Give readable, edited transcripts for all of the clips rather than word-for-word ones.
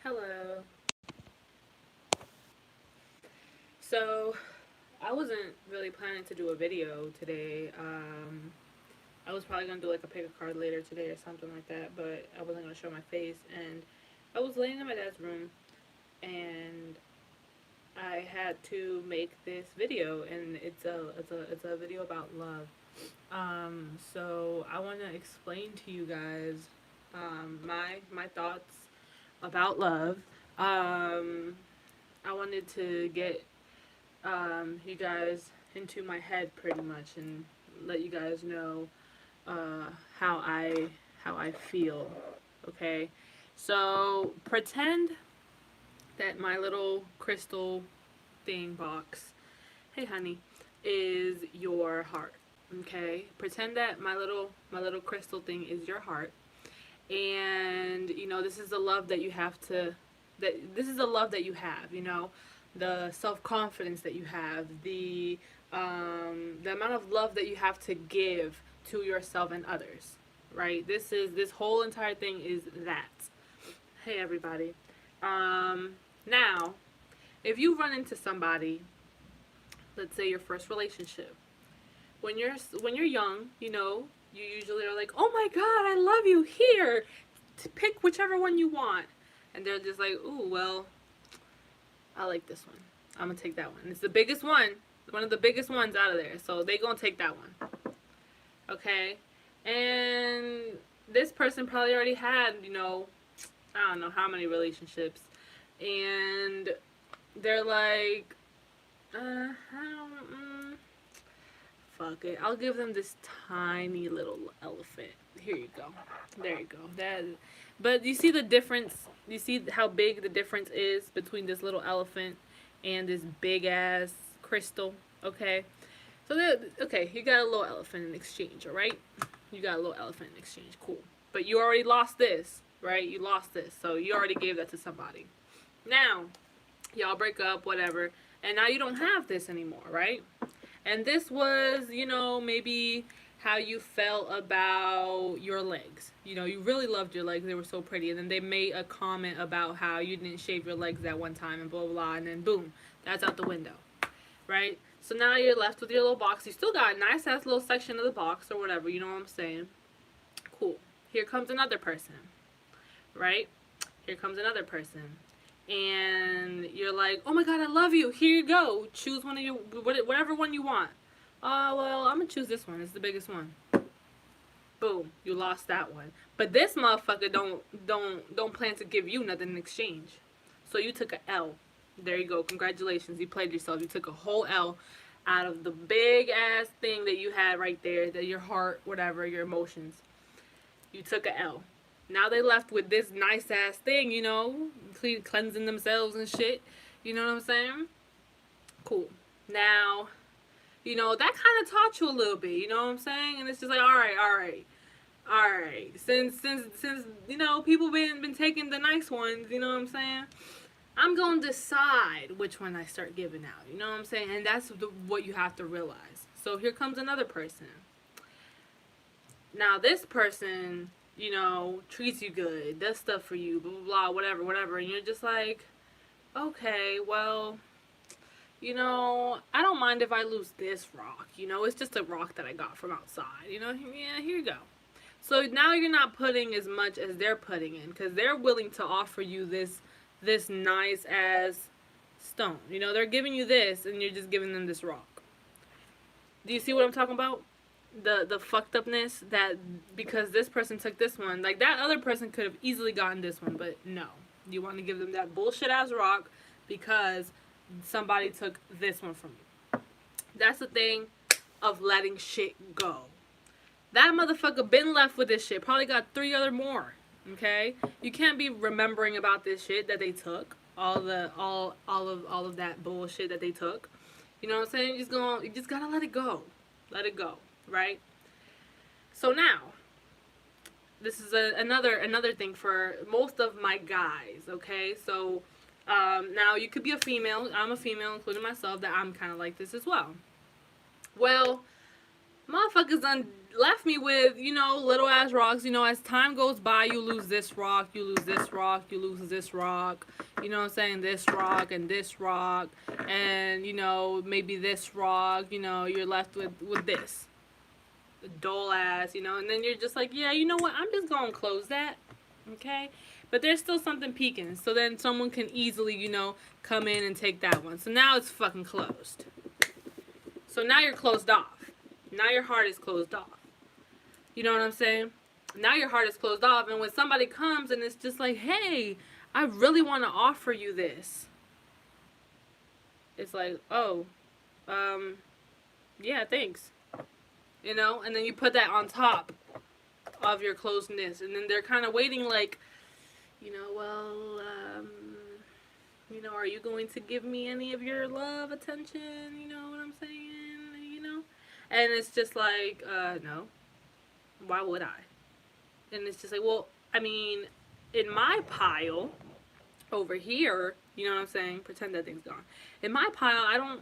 Hello. So, I wasn't really planning to do a video today. I was probably gonna do like a pick a card later today or something like that, but I wasn't gonna show my face. And I was laying in my dad's room, and I had to make this video, and it's a video about love. So I want to explain to you guys my thoughts about love. Um, I wanted to get you guys into my head pretty much and let you guys know uh, how I feel. Okay, so pretend that my little crystal thing box, hey honey, is your heart. Okay, pretend that my little crystal thing is your heart, and this is the love that you have to that this is the love that you have, the self-confidence that you have, the amount of love that you have to give to yourself and others, right? This whole entire thing is that. Hey everybody. Now, if you run into somebody, let's say your first relationship, when you're young, you usually are like, "Oh my god, I love you. Here, pick whichever one you want." And they're just like, "Ooh, well, I like this one. I'm gonna take that one. It's the biggest one of the biggest ones out of there. So they gonna take that one, okay?" And this person probably already had, I don't know how many relationships, and they're like, I don't, fuck it. I'll give them this tiny little elephant. Here you go. There you go. But you see the difference? You see how big the difference is between this little elephant and this big ass crystal? Okay. So okay, you got a little elephant in exchange, all right? You got a little elephant in exchange. Cool. But you already lost this, right? You lost this. So you already gave that to somebody. Now, y'all break up, whatever. And now you don't have this anymore, right? And this was, maybe how you felt about your legs. You really loved your legs. They were so pretty. And then they made a comment about how you didn't shave your legs that one time and blah, blah, blah. And then boom, that's out the window, right? So now you're left with your little box. You still got a nice ass little section of the box or whatever. You know what I'm saying? Cool. Here comes another person, right? Here comes another person. And you're like, "Oh my god, I love you. Here you go. Choose one of your whatever one you want." Well, I'm gonna choose this one. It's the biggest one. Boom, you lost that one. But this motherfucker don't plan to give you nothing in exchange. So you took a L. There you go. Congratulations. You played yourself. You took a whole L out of the big ass thing that you had right there, that your heart, whatever, your emotions. You took a L. Now they left with this nice ass thing, cleansing themselves and shit. You know what I'm saying? Cool. Now, that kind of taught you a little bit. You know what I'm saying? And it's just like, all right. Since people been taking the nice ones. You know what I'm saying? I'm gonna decide which one I start giving out. You know what I'm saying? And that's what you have to realize. So here comes another person. Now this person, treats you good, does stuff for you, blah, blah, blah, whatever. And you're just like, okay, well, I don't mind if I lose this rock. It's just a rock that I got from outside. Yeah, here you go. So now you're not putting as much as they're putting in because they're willing to offer you this nice ass stone. They're giving you this and you're just giving them this rock. Do you see what I'm talking about? The fucked upness that because this person took this one, like that other person could have easily gotten this one, but no. You want to give them that bullshit ass rock because somebody took this one from you. That's the thing of letting shit go. That motherfucker been left with this shit. Probably got 3 other more. Okay? You can't be remembering about this shit that they took. All of that bullshit that they took. You know what I'm saying? You just gotta let it go. Let it go. Right? So now, this is another thing for most of my guys, okay? So, now you could be a female. I'm a female, including myself, that I'm kind of like this as well. Well, motherfuckers done left me with, you know, little ass rocks. You know, as time goes by, you lose this rock, you lose this rock, you lose this rock. You know what I'm saying? This rock and this rock, and you know maybe this rock. You know, you're left with this dull ass. You know, and then you're just like, yeah, you know what? I'm just gonna close that. Okay. But there's still something peeking, so then someone can easily, you know, come in and take that one. So now it's fucking closed. So now you're closed off. Now your heart is closed off. You know what I'm saying? Now your heart is closed off, and when somebody comes and it's just like, hey, I really want to offer you this. It's like, oh, yeah, thanks. You know, and then you put that on top of your closedness, and then they're kind of waiting like, you know, well, you know, are you going to give me any of your love, attention? You know what I'm saying? You know? And it's just like, no. Why would I? And it's just like, well, I mean, in my pile over here, you know what I'm saying? Pretend that thing's gone. In my pile, I don't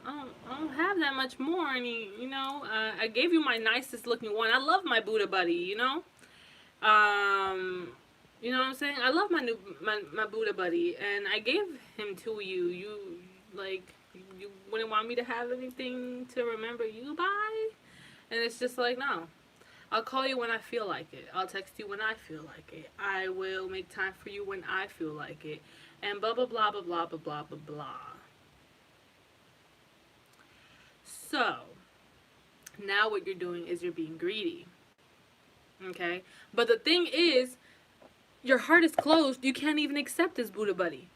have that much more. Any, you know, I gave you my nicest looking one. I love my Buddha buddy, you know. You know what I'm saying? I love my Buddha buddy, and I gave him to you. You like, you wouldn't want me to have anything to remember you by, and it's just like, no. I'll call you when I feel like it. I'll text you when I feel like it. I will make time for you when I feel like it. And blah, blah, blah, blah, blah, blah, blah, blah, blah. So, now what you're doing is you're being greedy. Okay? But the thing is, your heart is closed. You can't even accept this Buddha buddy.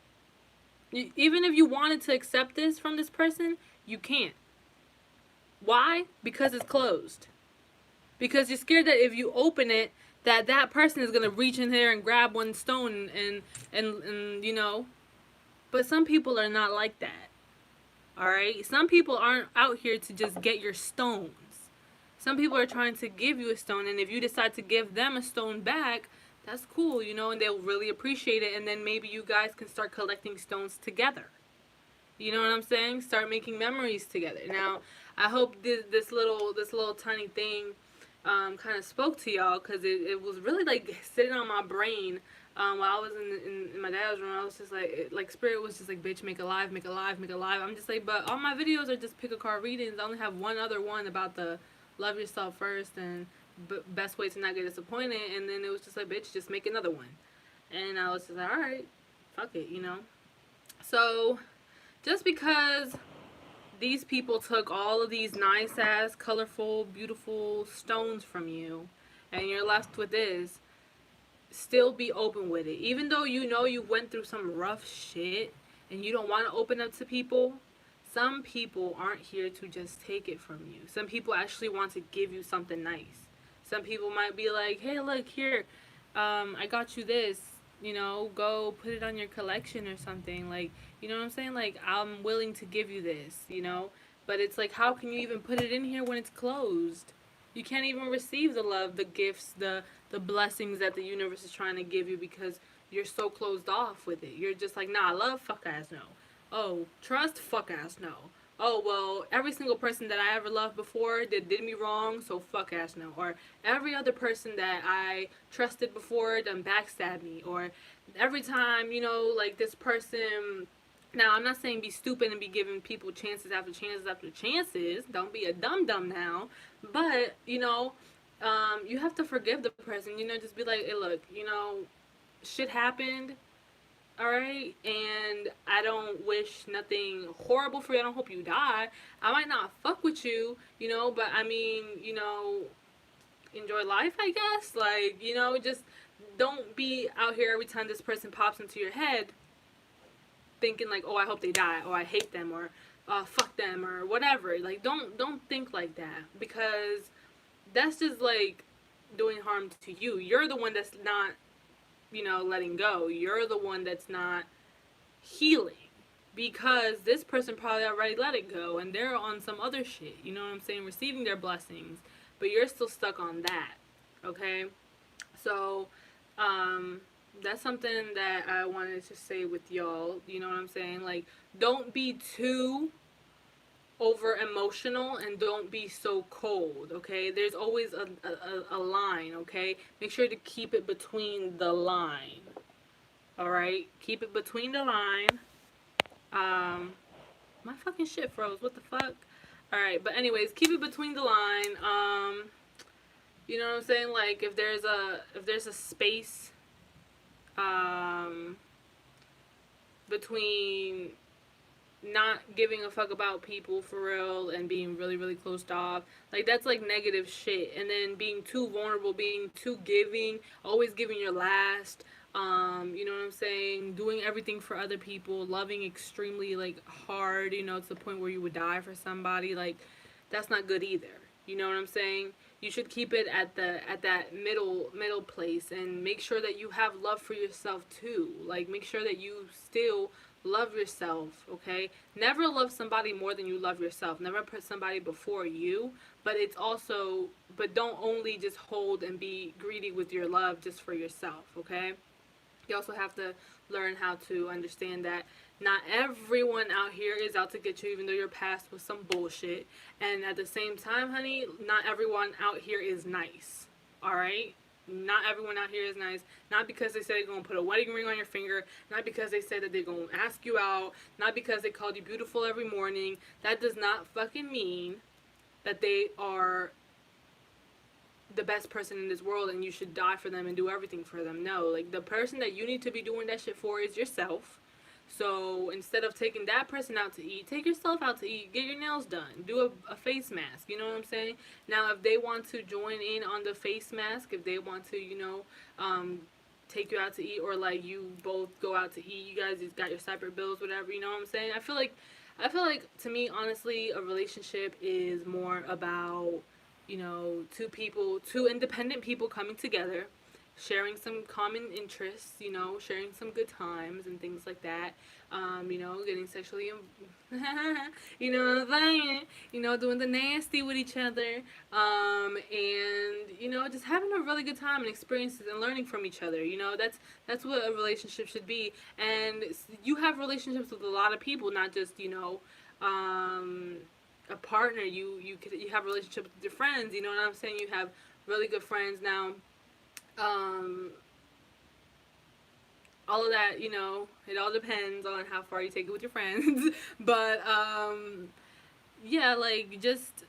Even if you wanted to accept this from this person, you can't. Why? Because it's closed. Because you're scared that if you open it, that person is gonna reach in there and grab one stone and you know. But some people are not like that. Alright? Some people aren't out here to just get your stones. Some people are trying to give you a stone, and if you decide to give them a stone back, that's cool, you know, and they'll really appreciate it, and then maybe you guys can start collecting stones together. You know what I'm saying? Start making memories together. Now, I hope this little tiny thing kind of spoke to y'all, because it was really like sitting on my brain while I was in my dad's room. I was just like Spirit was just like, bitch, make a live, make a live, make a live. I'm just like, but all my videos are just pick a card readings. I only have one other one about the love yourself first and best way to not get disappointed, and then it was just like, bitch, just make another one. And I was just like, alright, fuck it, you know. So just because these people took all of these nice ass, colorful, beautiful stones from you, and you're left with this, still be open with it. Even though you know you went through some rough shit and you don't want to open up to people, some people aren't here to just take it from you. Some people actually want to give you something nice. Some people might be like, hey, look, here, I got you this. You know, go put it on your collection or something. Like, you know what I'm saying? Like, I'm willing to give you this, you know? But it's like, how can you even put it in here when it's closed? You can't even receive the love, the gifts, the blessings that the universe is trying to give you, because you're so closed off with it. You're just like, nah, love, fuck ass no. Oh, trust, fuck ass no. Oh, well, every single person that I ever loved before that did me wrong, so fuck ass no. Or every other person that I trusted before done backstabbed me. Or every time, you know, like this person. Now, I'm not saying be stupid and be giving people chances after chances after chances. Don't be a dum-dum now. But, you know, you have to forgive the person. You know, just be like, hey, look, you know, shit happened. Alright, and I don't wish nothing horrible for you. I don't hope you die. I might not fuck with you, you know, but I mean, you know, enjoy life, I guess. Like, you know, just don't be out here every time this person pops into your head thinking like, oh, I hope they die, or I hate them, or fuck them, or whatever. Like, don't think like that, because that's just like doing harm to you. You're the one that's not, you know, letting go. You're the one that's not healing, because this person probably already let it go and they're on some other shit, you know what I'm saying, receiving their blessings, but you're still stuck on that. Okay, so that's something that I wanted to say with y'all, you know what I'm saying. Like, don't be too over emotional and don't be so cold, okay? There's always a line, okay? Make sure to keep it between the line, all right? Keep it between the line. My fucking shit froze. What the fuck? All right, but anyways, keep it between the line. You know what I'm saying? Like if there's a space um between not giving a fuck about people for real and being really really closed off, like that's like negative shit. And then being too vulnerable, being too giving, always giving your last, you know what I'm saying, doing everything for other people, loving extremely like hard, you know, to the point where you would die for somebody, like that's not good either. You know what I'm saying? You should keep it at that middle place, and make sure that you have love for yourself too. Like make sure that you still love yourself, okay? Never love somebody more than you love yourself. Never put somebody before you, but it's also, but don't only just hold and be greedy with your love just for yourself, okay? You also have to learn how to understand that not everyone out here is out to get you, even though your past was some bullshit. And at the same time, honey, not everyone out here is nice. All right? Not everyone out here is nice. Not because they say they're going to put a wedding ring on your finger. Not because they say that they're going to ask you out. Not because they called you beautiful every morning. That does not fucking mean that they are the best person in this world and you should die for them and do everything for them. No, like the person that you need to be doing that shit for is yourself. So instead of taking that person out to eat, take yourself out to eat. Get your nails done. Do a face mask. You know what I'm saying? Now, if they want to join in on the face mask, if they want to, you know, take you out to eat, or like you both go out to eat, you guys just got your separate bills, whatever. You know what I'm saying? I feel like to me, honestly, a relationship is more about, you know, two independent people coming together, sharing some common interests, you know, sharing some good times and things like that. You know, getting sexually, you know what I'm saying? You know, doing the nasty with each other, and you know, just having a really good time and experiences and learning from each other. You know, that's what a relationship should be. And you have relationships with a lot of people, not just, you know, a partner. You have relationships with your friends. You know what I'm saying? You have really good friends now. Um, all of that, you know, it all depends on how far you take it with your friends. But yeah, like just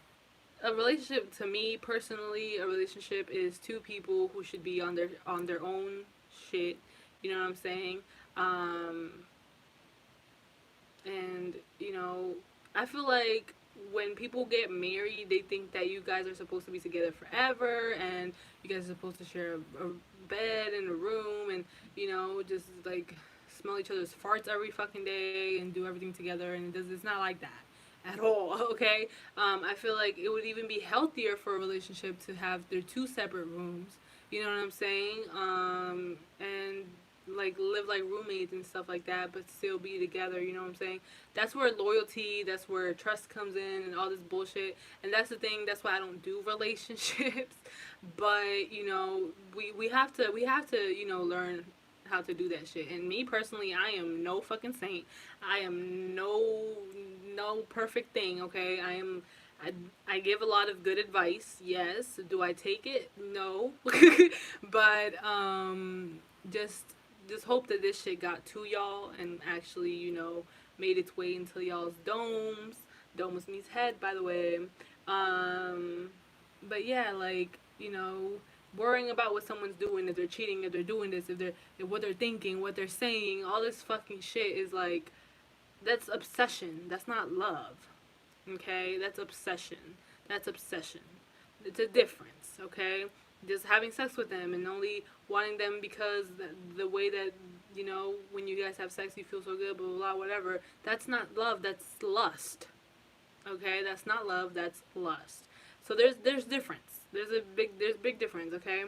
a relationship to me personally, a relationship is two people who should be on their own shit. You know what I'm saying? Um, and you know, I feel like when people get married, they think that you guys are supposed to be together forever, and you guys are supposed to share a bed and a room, and you know, just like smell each other's farts every fucking day and do everything together. And it's not like that at all. Okay. I feel like it would even be healthier for a relationship to have their two separate rooms. You know what I'm saying? And like live like roommates and stuff like that, but still be together. You know what I'm saying? That's where loyalty, that's where trust comes in, and all this bullshit. And that's the thing. That's why I don't do relationships. But you know, we have to you know learn how to do that shit. And me personally, I am no fucking saint. I am no perfect thing. Okay, I, I give a lot of good advice. Yes. Do I take it? No. But just just hope that this shit got to y'all and actually, you know, made its way into y'all's domes. Domes means head, by the way. Um, but yeah, like, you know, worrying about what someone's doing, if they're cheating, if they're doing this, if what they're thinking, what they're saying, all this fucking shit is like, that's obsession. That's not love. Okay? That's obsession. That's obsession. It's a difference, okay? Just having sex with them and only wanting them because the way that, you know, when you guys have sex you feel so good, blah, blah, blah, whatever. That's not love. That's lust. Okay? That's not love. That's lust. So there's difference. There's big difference, okay?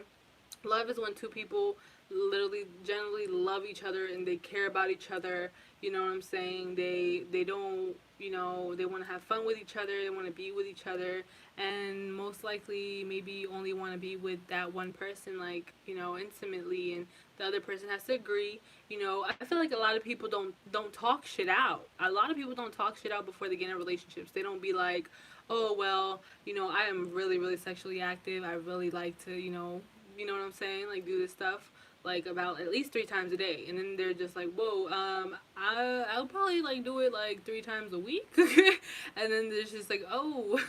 Love is when two people literally generally love each other and they care about each other. You know what I'm saying? They don't, you know, they want to have fun with each other, they want to be with each other, and most likely maybe only want to be with that one person, like, you know, intimately, and The other person has to agree. You know, I feel like a lot of people don't talk shit out. A lot of people don't talk shit out before they get in relationships. They don't be like, oh well, you know, I am really sexually active. I really like to, you know what I'm saying, like do this stuff like about at least 3 times a day, and then they're just like, whoa, I'll probably like do it like 3 times a week, and then there's just like, oh,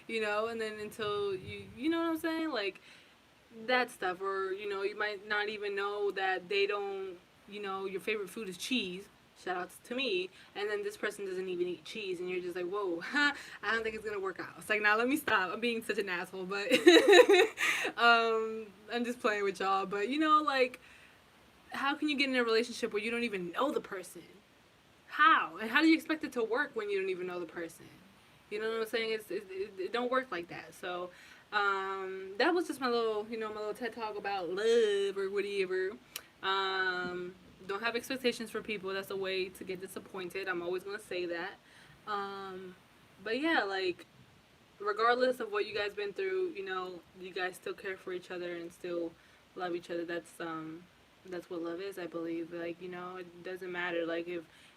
and then until you know what I'm saying, like that stuff, or you might not even know that they don't, your favorite food is cheese. Shout outs to me, and then this person doesn't even eat cheese, and you're just like, whoa, I don't think it's gonna work out. It's like, now let me stop. I'm being such an asshole, but I'm just playing with y'all. But like, how can you get in a relationship where you don't even know the person? How? And how do you expect it to work when you don't even know the person? You know what I'm saying? It don't work like that. So, that was just my little, my little TED talk about love or whatever. Don't have expectations for people. That's a way to get disappointed. I'm always gonna say that. Um, but yeah, like regardless of what you guys been through, you guys still care for each other and still love each other. That's what love is, I believe. Like, it doesn't matter. Like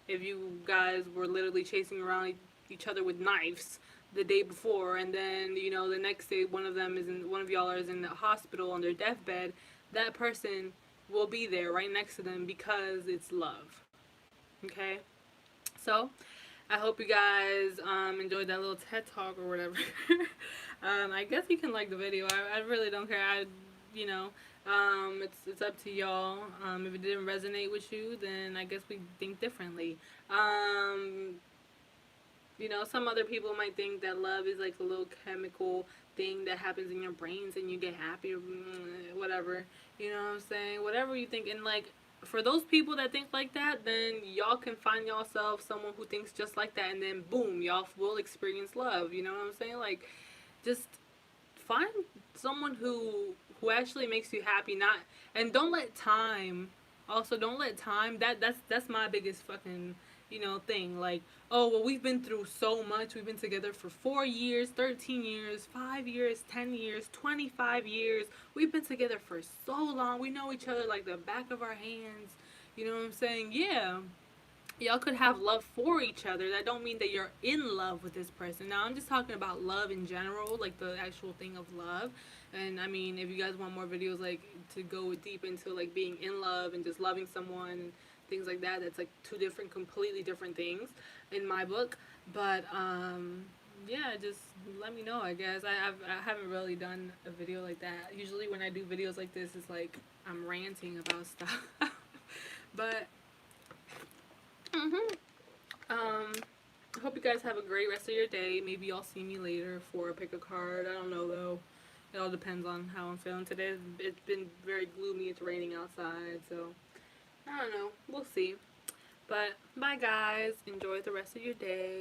if you guys were literally chasing around each other with knives the day before, and then the next day one of y'all is in the hospital on their deathbed, that person will be there right next to them because it's love. Okay, so I hope you guys enjoyed that little TED talk or whatever. I guess you can like the video. I really don't care. You know, it's up to y'all. If it didn't resonate with you, then I guess we think differently. Um, some other people might think that love is like a little chemical thing that happens in your brains and you get happy or whatever. You know what I'm saying? Whatever you think. And like, for those people that think like that, then y'all can find yourself someone who thinks just like that, and then boom, y'all will experience love. You know what I'm saying? Like, just find someone who actually makes you happy. Not and don't let time. Also, don't let time. That's my biggest fucking thing. Like, oh well, we've been through so much. We've been together for 4 years, 13 years, 5 years, 10 years, 25 years. We've been together for so long. We know each other like the back of our hands. You know what I'm saying? Yeah, y'all could have love for each other. That don't mean that you're in love with this person. Now I'm just talking about love in general, like the actual thing of love. And I mean, if you guys want more videos like to go deep into like being in love and just loving someone and things like that, that's like two different, completely different things in my book. But yeah, just let me know. I guess I haven't really done a video like that. Usually when I do videos like this, it's like I'm ranting about stuff. But I hope you guys have a great rest of your day. Maybe y'all see me later for a pick a card. I don't know though. It all depends on how I'm feeling today. It's been very gloomy. It's raining outside, so I don't know. We'll see. But bye, guys. Enjoy the rest of your day.